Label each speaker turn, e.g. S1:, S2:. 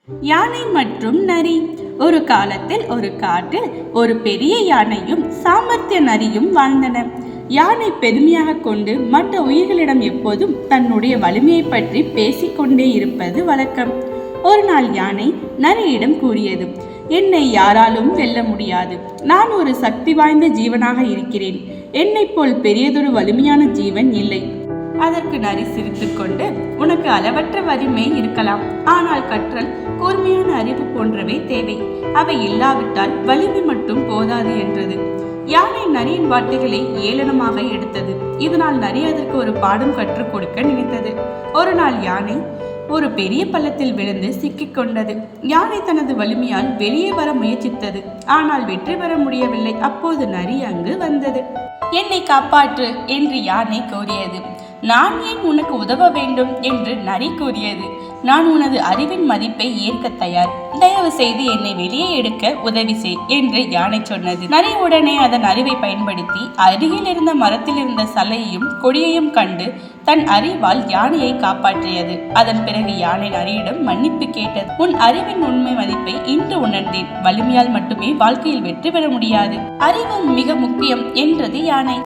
S1: யானை மற்றும் நரி. ஒரு காலத்தில் ஒரு காட்டில் ஒரு பெரிய யானையும் சாமர்த்திய நரியும் வாழ்ந்தன. யானை பெருமையாக கொண்டு மற்ற உயிர்களிடம் எப்போதும் தன்னுடைய வலிமையை பற்றி பேசிக்கொண்டே இருப்பது வழக்கம். ஒரு நாள் யானை நரியிடம் கூறியது, என்னை யாராலும் வெல்ல முடியாது. நான் ஒரு சக்தி வாய்ந்த ஜீவனாக இருக்கிறேன். என்னை போல் பெரியதொரு வலிமையான ஜீவன் இல்லை. அதற்கு நரி சிரித்துக்கொண்டு, உனக்கு அளவற்ற வலிமை இருக்கலாம், ஆனால் கற்றல், கூர்மையான அறிவு போன்றவை தேவை. அவை இல்லாவிட்டால் வலிமை மட்டும் போதாது என்றது. யானை நரியின் வார்த்தைகளை ஏளனமாக எடுத்தது. இதனால் நரி அதற்கு ஒரு பாடம் கற்றுக் கொடுக்க நினைத்தது. ஒரு நாள் யானை ஒரு பெரிய பள்ளத்தில் விழுந்து சிக்கிக் கொண்டது. யானை தனது வலிமையால் வெளியே வர முயற்சித்தது. ஆனால் வெற்றி பெற முடியவில்லை. அப்போது நரி அங்கு வந்தது. என்னை காப்பாற்று என்று யானை கூறியது. நான் ஏன் உனக்கு உதவ வேண்டும் என்று நரி கூறியது. நான் உனது அறிவின் மதிப்பை ஏற்க தயார். தயவு செய்து என்னை வெளியே எடுக்க உதவி செய் என்று யானை சொன்னது. நரி உடனே அதன் அறிவை பயன்படுத்தி அருகில் இருந்த மரத்தில் இருந்த சலையையும் கொடியையும் கண்டு தன் அறிவால் யானையை காப்பாற்றியது. அதன் பிறகு யானை நரியிடம் மன்னிப்பு கேட்டது. உன் அறிவின் உண்மை மதிப்பை இன்று உணர்ந்தேன். வலிமையால் மட்டுமே வாழ்க்கையில் வெற்றி பெற முடியாது. அறிவும் மிக முக்கியம் என்றது யானை.